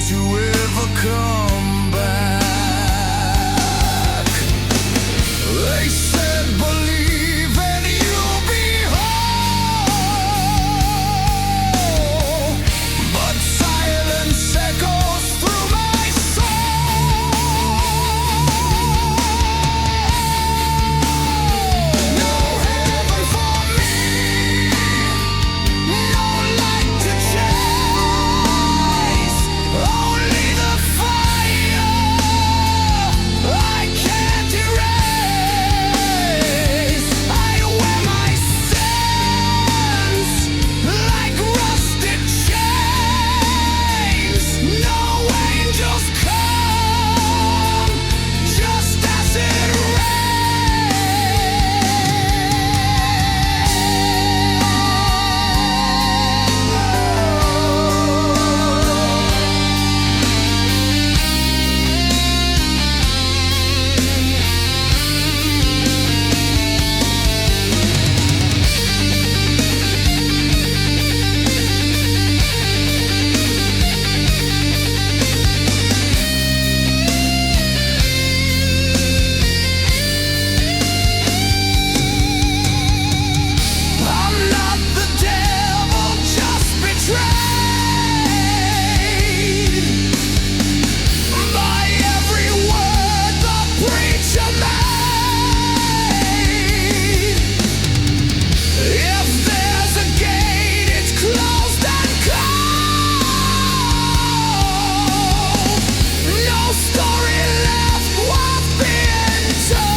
to ever come back. They said believe and you'll be whole, but silence echoes through my soul. No heaven for me, no light to chase, only the fire I can't erase. I wear my sins like rusted chains. No angels come, just as it I'm not the devil, just betrayed by every word the preacher made. If there's a gate, it's closed and cold. No story left worth being told.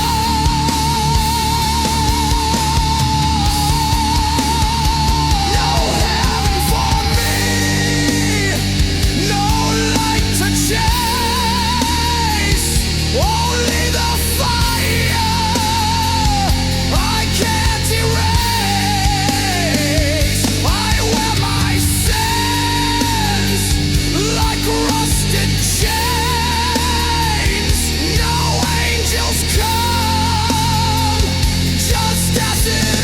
No heaven for me, no light to chase, only the fire I can't erase. I wear my sins like rusted chains. No angels come, just as it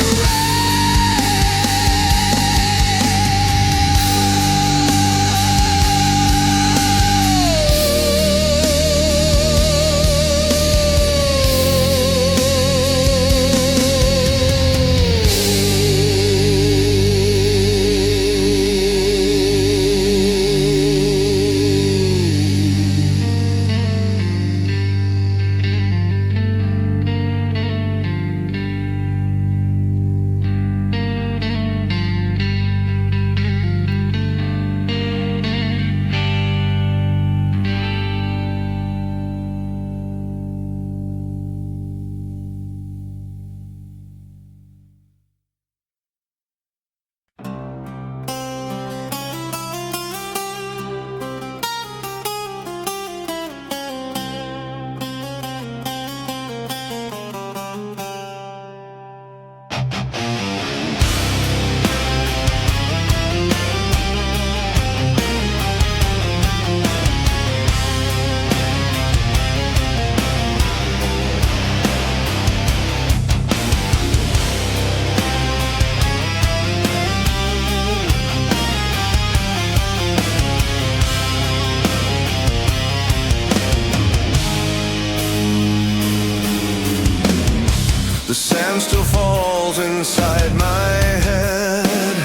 The sand still falls inside my head.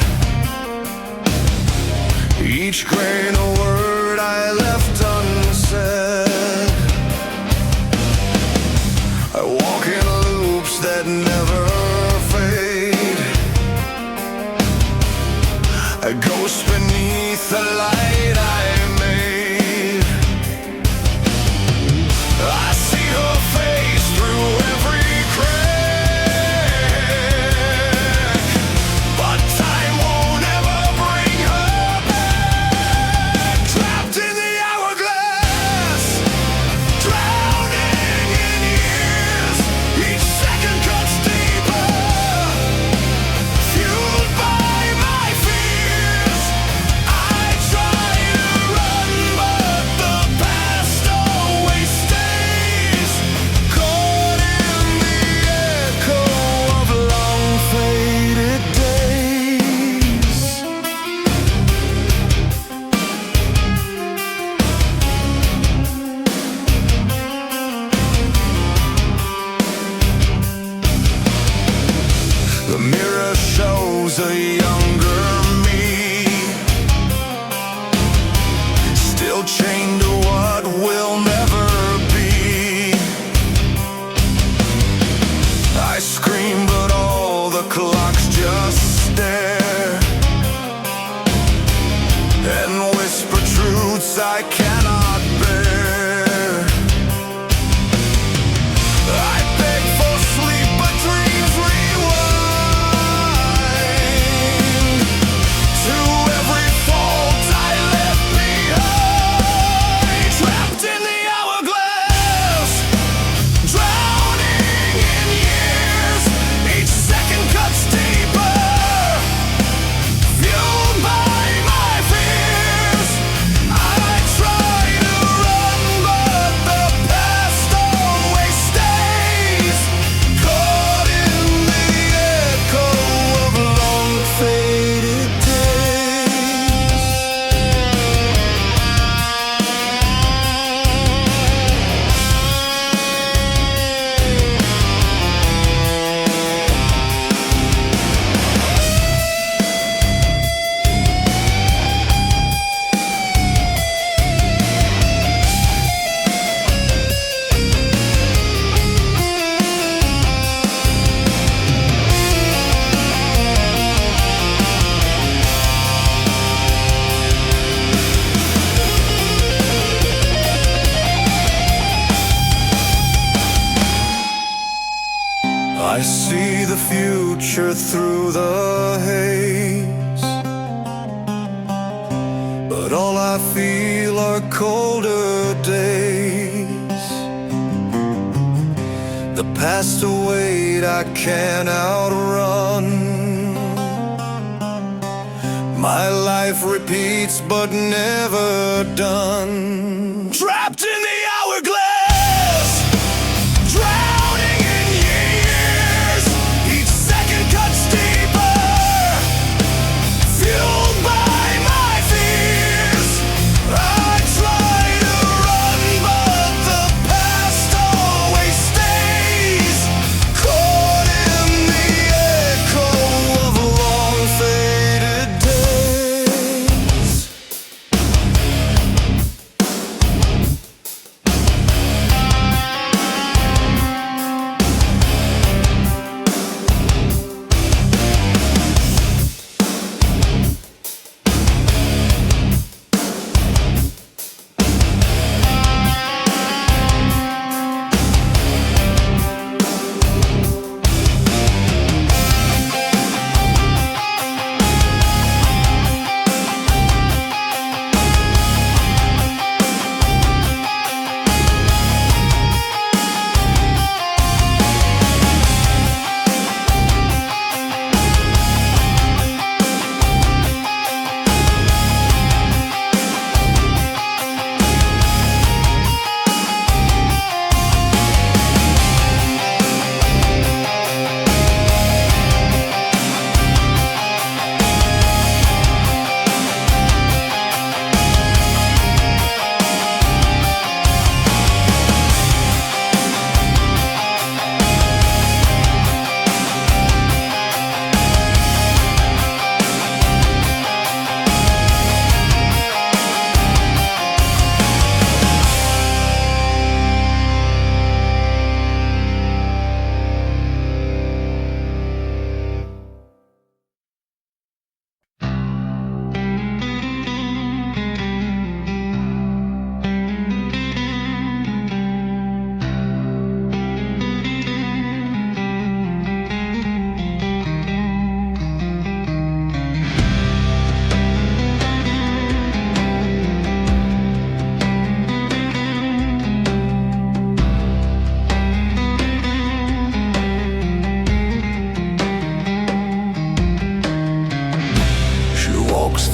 Each grain a word I left unsaid. I walk in loops that never fade. A ghost beneath the light I made. I see her face through every crack, but time won't ever bring her back. Trapped in the hourglass, chained to what will never be. I scream, but all the clocks just stare and whisper truths I cannot bear. I beg for sleep, but dreams rewind to every fault I left behind. Trapped in the hourglass, drowning in years. Each second cuts deeper, fueled by my fears. I try to run, but the past always stays, caught in the echo of long faded days. I see the future through the haze, but all I feel are colder days. The past await I can't outrun. My life repeats but never done. Trapped in the hourglass, drowning in years. Each second cuts deeper, fueled by my fears. I try to run, but the past always stays, caught in the echo of long faded days.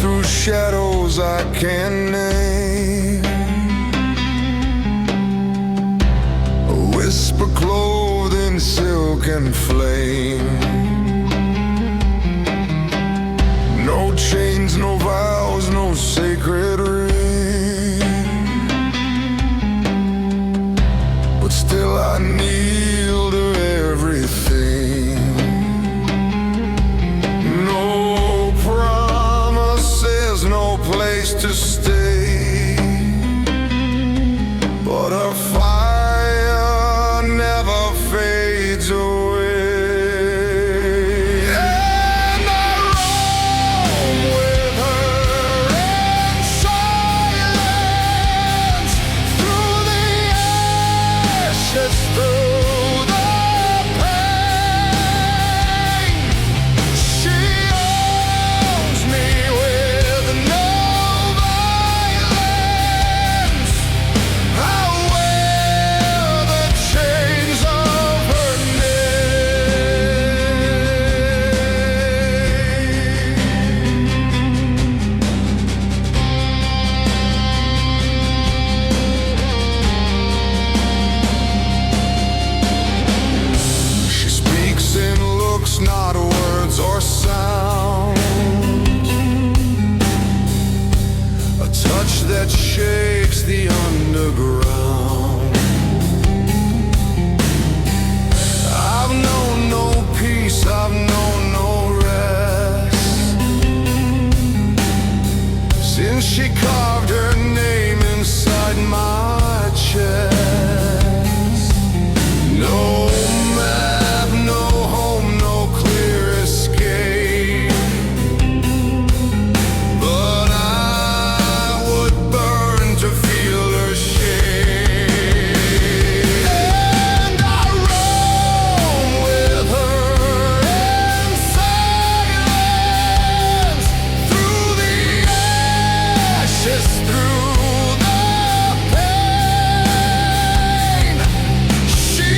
Through shadows I can't name, a whisper clothed in silk and flame. No chains, no vows, no sacred ring, but still I kneel to everything. No promises, no place to stay. touch that shakes the underground. I've known no peace, I've known no rest, since she carved her name inside my chest. No map, no home, no clear escape, but I would burn to feel her shade. And I roam with her in silence, through the ashes, through the pain. She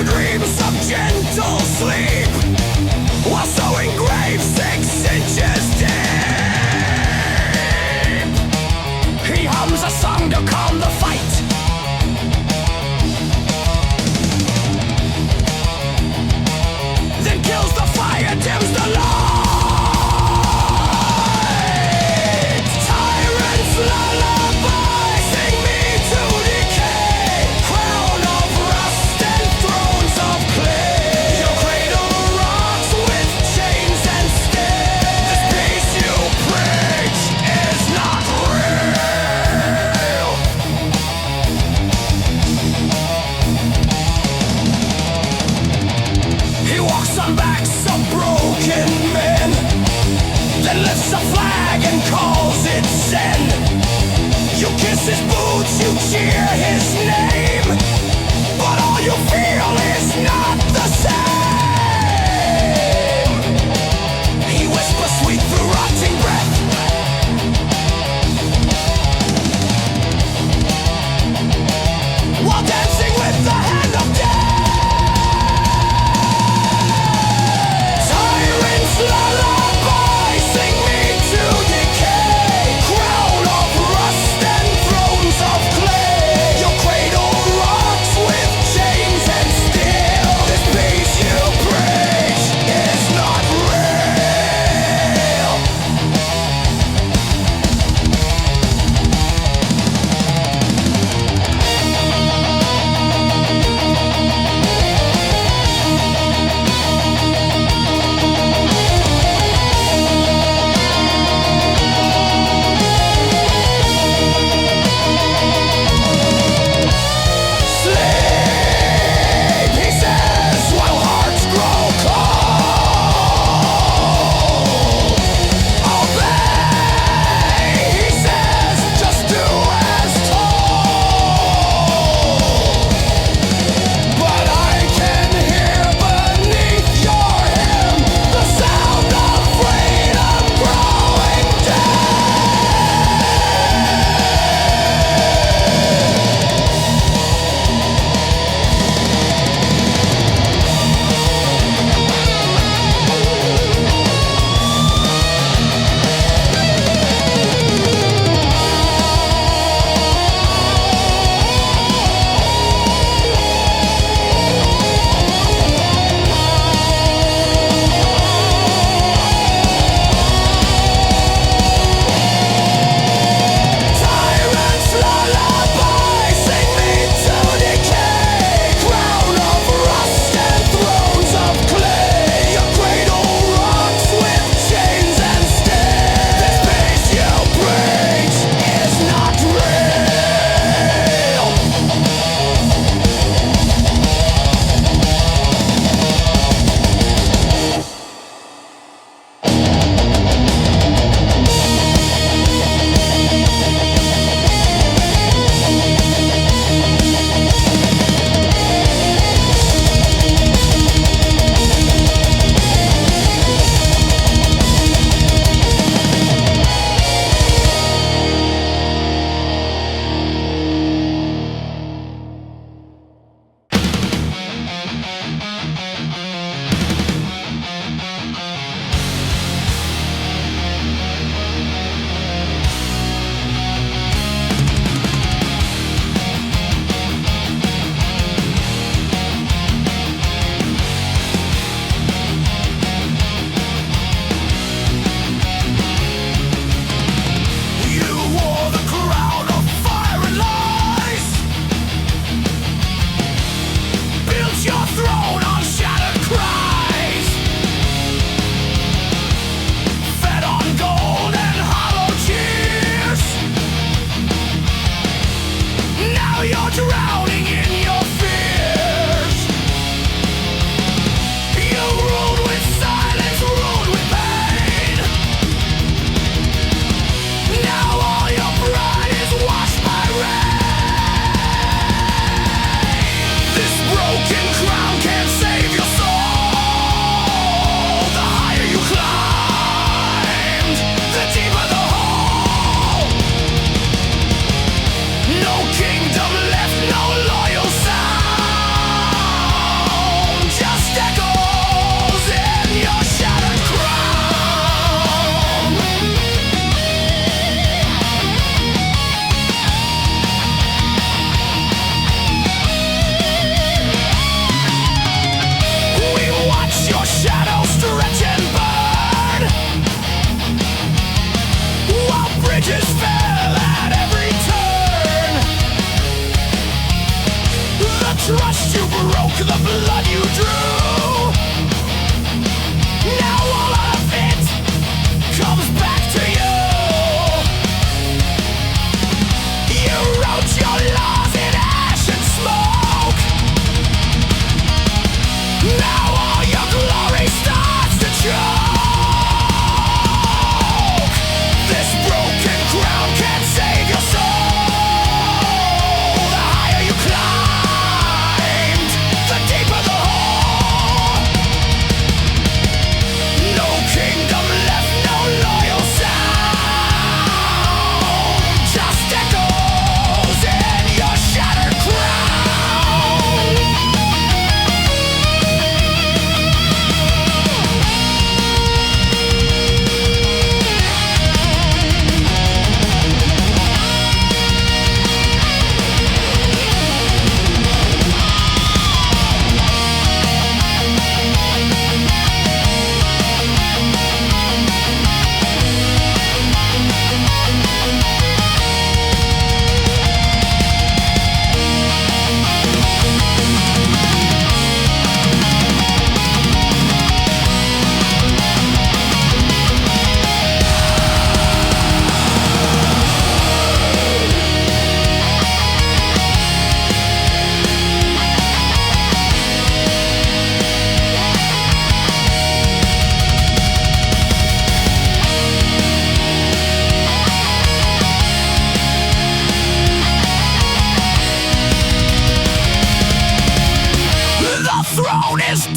Dreams of gentle sleep while sowing graves 6 inches deep. He hums a song to calm the fight. Then kills the fire, dims the light. Tyrant's lullaby, sing me to decay. Crown of rust and thrones of clay. Your cradle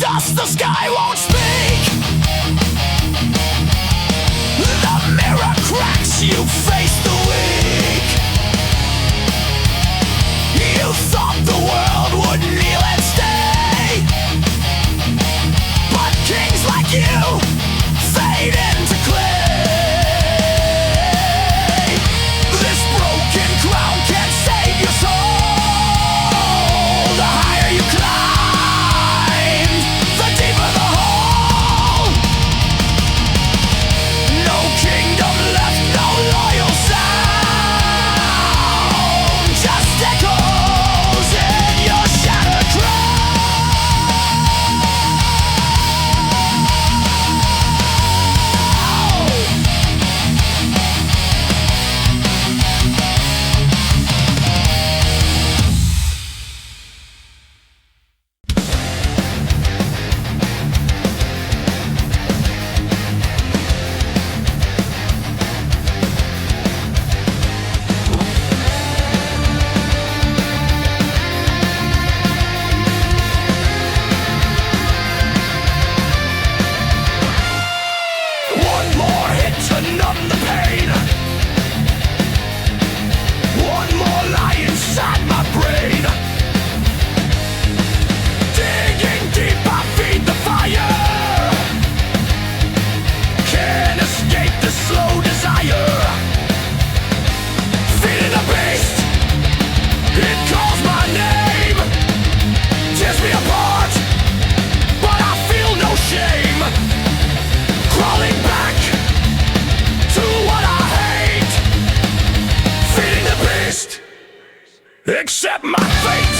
dust, the sky won't speak. The mirror cracks, you face the weak. You thought the world would kneel and stay, but kings like you fade into clay. This broken crown can't save your soul. The higher you climb, the deeper the hole. No kingdom left, no loyal sound, just echoes in your shattered crown. One more hit to numb the pain. One more lie inside my brain. Digging deep, I feed the fire. Can't escape the slow desire. Feeding the beast, it calls my name. Tears me apart, but I feel no shame. Crawling back to what I hate. Feeding the beast, accept my fate.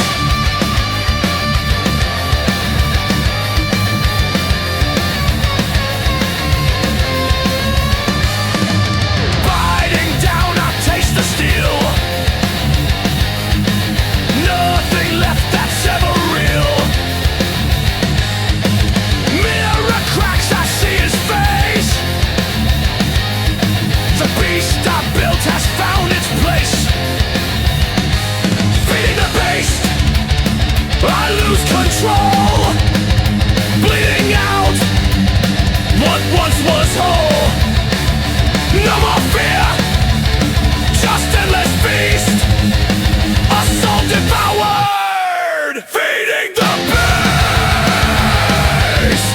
Biting down, I taste the steel. Nothing left that's ever real. Mirror cracks, I see his face. The beast I built has found its place. Feeding the beast, I lose control. Bleeding out what once was whole. No more fear, just endless feast. A soul devoured, feeding the beast.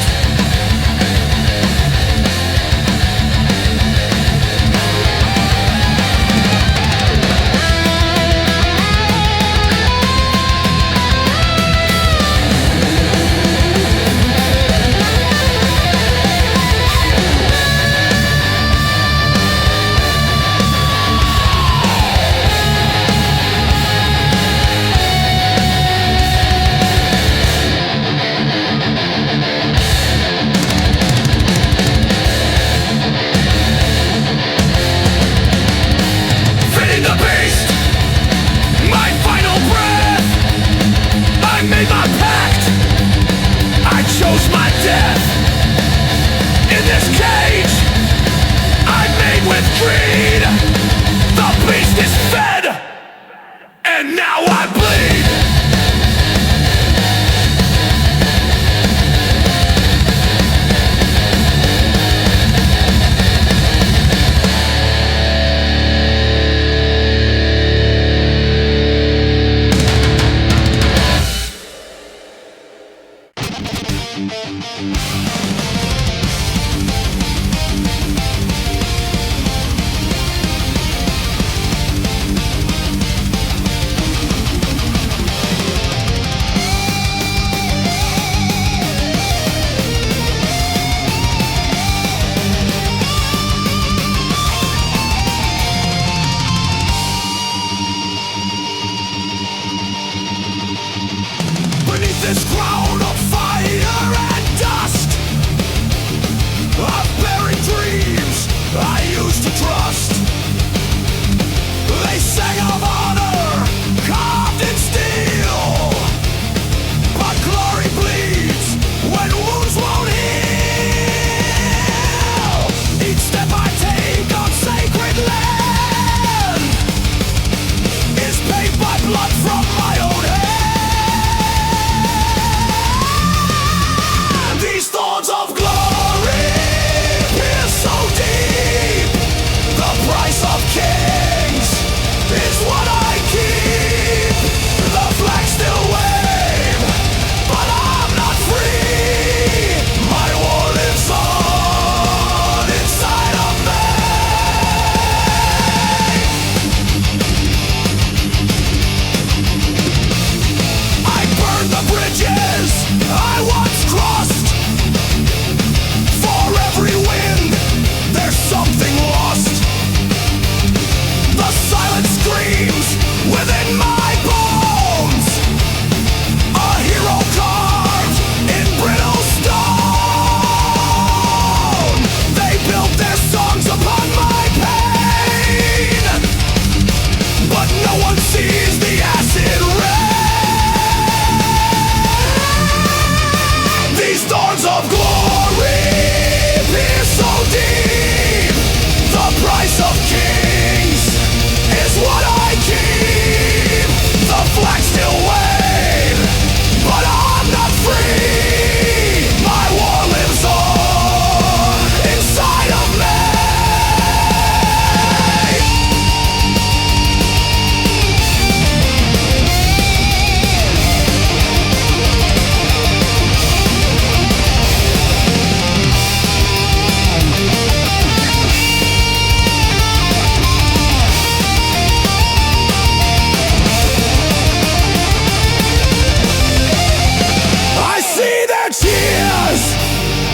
Feeding the beast, my final breath. I made my pact, I chose my death. In this cage, I made with greed. The beast is fed, and now I bleed. Beneath this crown of fire and dust,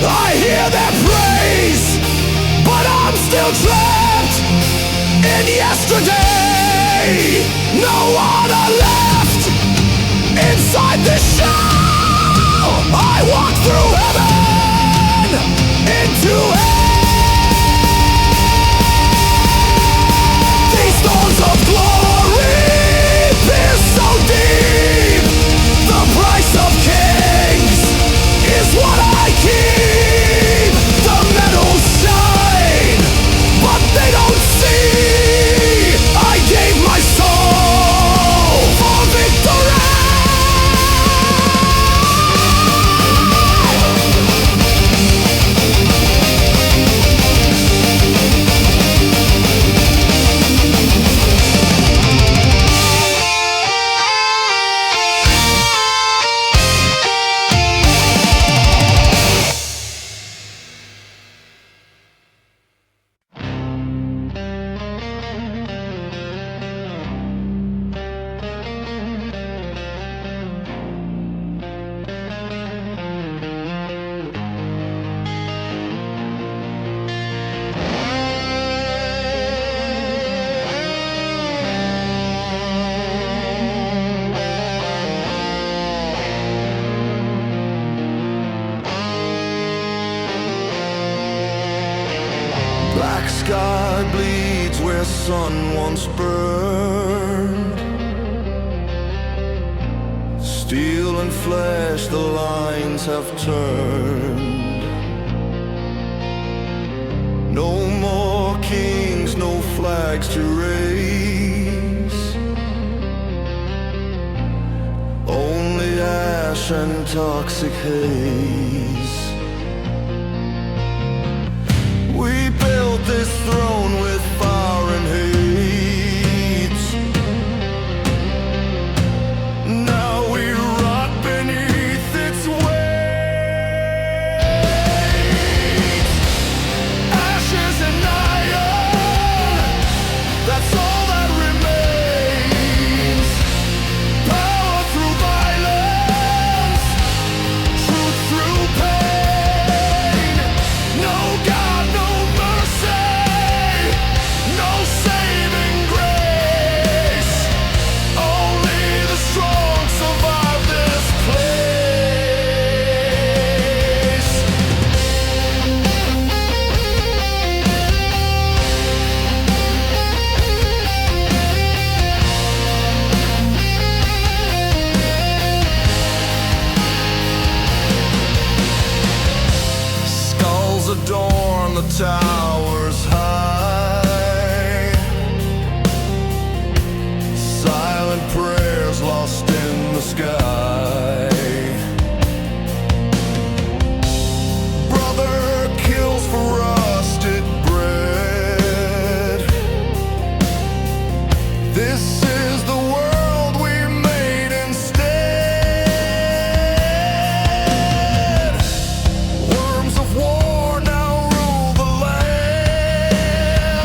I hear their praise, but I'm still trapped in yesterday. No honor left inside this shell. I walk through heaven into hell. These thorns of glory pierce so deep. The price of kings is what I keep. The medals shine, but they don't see. I gave my soul for victory. Black sky bleeds where sun once burned. Steel and flesh, the lines have turned. No more kings, no flags to raise. Only ash and toxic haze. We built this throne with fire and hate. Now we rot beneath its weight. Ashes and iron, that's all that remains. Power through violence, truth through pain. No God, no mercy, no saving grace. Only the strong survive this place. Skulls adorn the towers high. Silent prayers lost in the sky. Brother kills for rusted bread. This is the world we made instead. Worms of war now rule the land.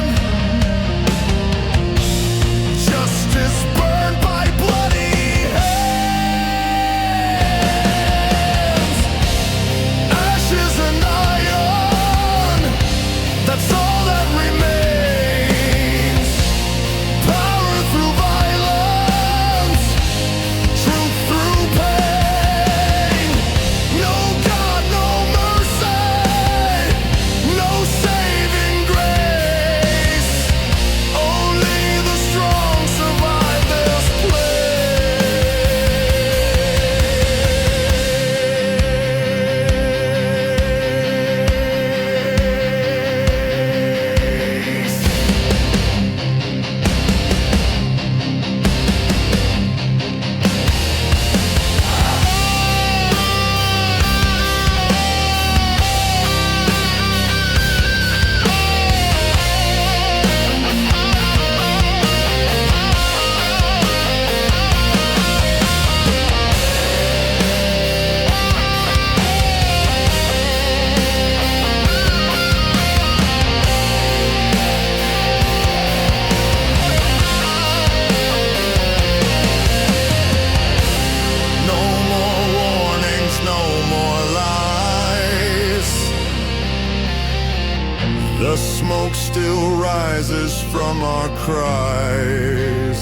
still rises from our cries.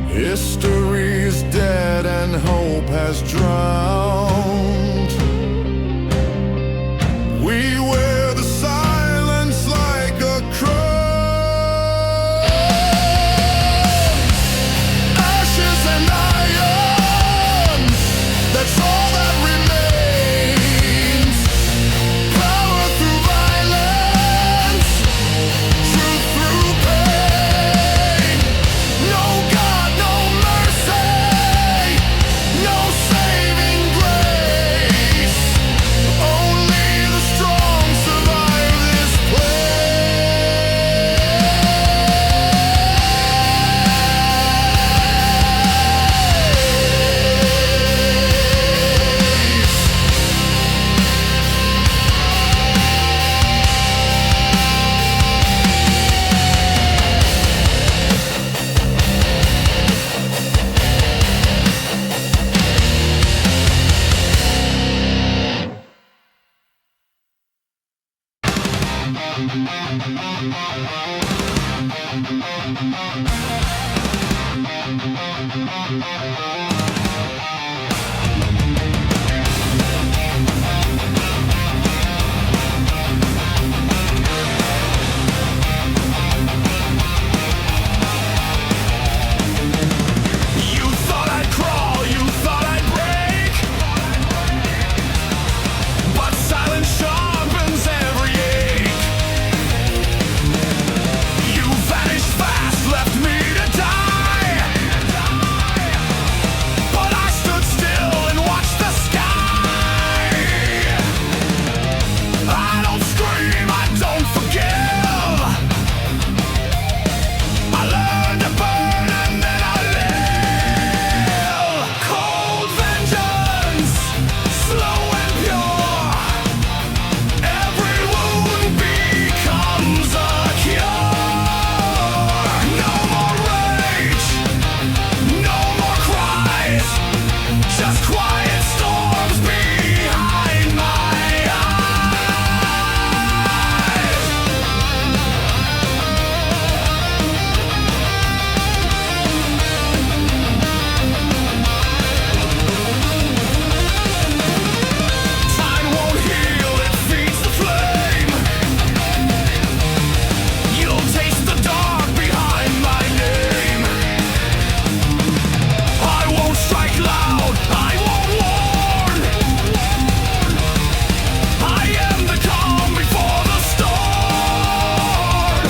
History's dead and hope has drowned. We wear the silence like a crown. Ashes and iron, that's all that remains. Power through violence, truth through pain. No God, no mercy, no saving grace. Only the strong survive this You thought I'd crawl, you thought I'd break, but silence sharpens every ache. You vanished fast, left me to die, but I stood still and watched the sky. I don't scream, I don't forgive. I learned to burn and then I live. Cold vengeance, slow and pure. Every wound becomes a cure. No more rage, no more cries, just quiet storms behind my eyes. Time won't heal, it feeds the flame. You'll taste the dark behind my name. I won't strike loud, I won't warn. I am the calm before the storm.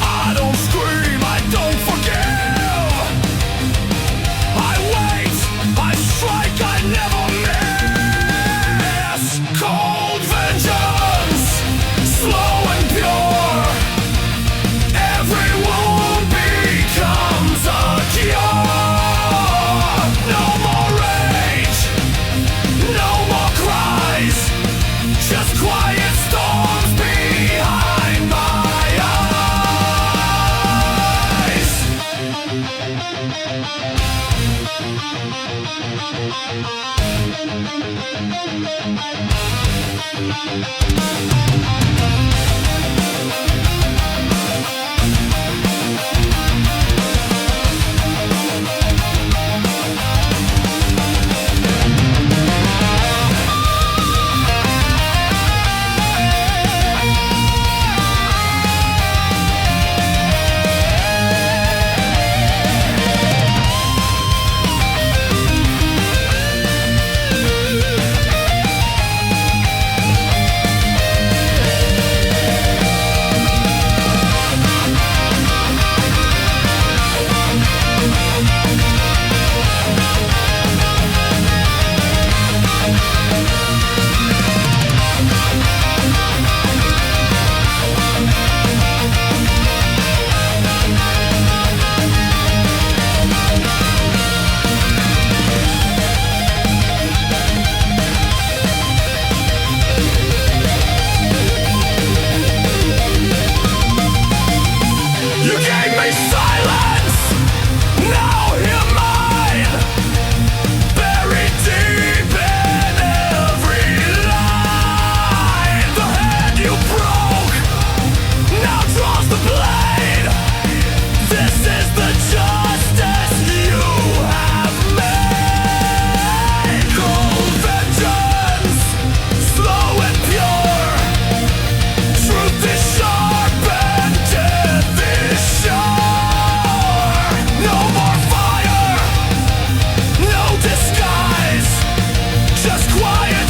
I don't scream, I don't forgive. I wait, I strike, I never miss. Cold vengeance, slow and pure. Every wound becomes a cure. No more rage, no more cries, just quiet storms behind my eyes. just quiet.